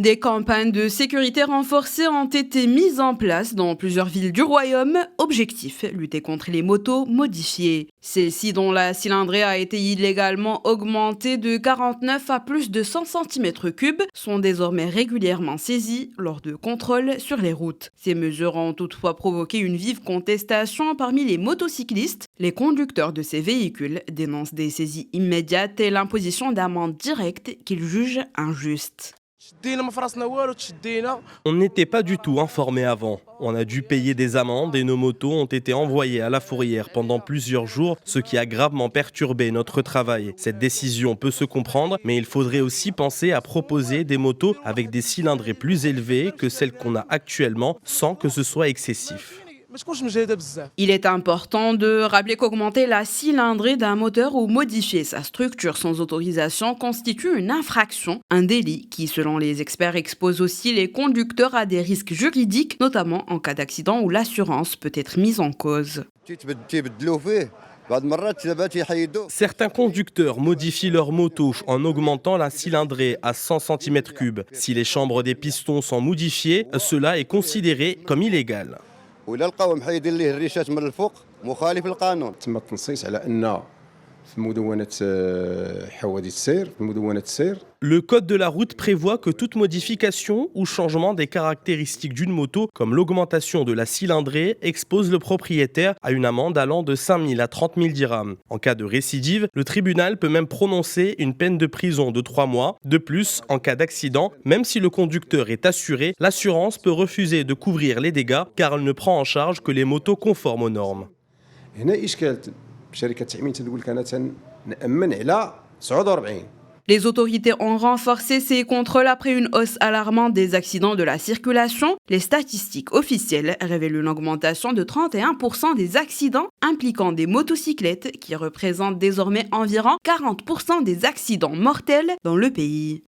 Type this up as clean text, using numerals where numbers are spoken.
Des campagnes de sécurité renforcées ont été mises en place dans plusieurs villes du royaume. Objectif, lutter contre les motos modifiées. Celles-ci dont la cylindrée a été illégalement augmentée de 49 à plus de 100 cm3 sont désormais régulièrement saisies lors de contrôles sur les routes. Ces mesures ont toutefois provoqué une vive contestation parmi les motocyclistes. Les conducteurs de ces véhicules dénoncent des saisies immédiates et l'imposition d'amendes directes qu'ils jugent injustes. On n'était pas du tout informés avant. On a dû payer des amendes et nos motos ont été envoyées à la fourrière pendant plusieurs jours, ce qui a gravement perturbé notre travail. Cette décision peut se comprendre, mais il faudrait aussi penser à proposer des motos avec des cylindrées plus élevées que celles qu'on a actuellement, sans que ce soit excessif. Il est important de rappeler qu'augmenter la cylindrée d'un moteur ou modifier sa structure sans autorisation constitue une infraction, un délit qui, selon les experts, expose aussi les conducteurs à des risques juridiques, notamment en cas d'accident où l'assurance peut être mise en cause. Certains conducteurs modifient leur moto en augmentant la cylindrée à 100 cm3. Si les chambres des pistons sont modifiées, cela est considéré comme illégal. ولا لقاو محيدين ليه الريشات من الفوق مخالف للقانون. تم التنصيص على ان في مدونة حوادث السير في مدونة السير. Le code de la route prévoit que toute modification ou changement des caractéristiques d'une moto, comme l'augmentation de la cylindrée, expose le propriétaire à une amende allant de 5 000 à 30 000 dirhams. En cas de récidive, le tribunal peut même prononcer une peine de prison de 3 mois. De plus, en cas d'accident, même si le conducteur est assuré, l'assurance peut refuser de couvrir les dégâts car elle ne prend en charge que les motos conformes aux normes. هنا إشكال شركة التأمين تقول كانت نأمن على 49. Les autorités ont renforcé ces contrôles après une hausse alarmante des accidents de la circulation. Les statistiques officielles révèlent une augmentation de 31% des accidents impliquant des motocyclettes qui représentent désormais environ 40% des accidents mortels dans le pays.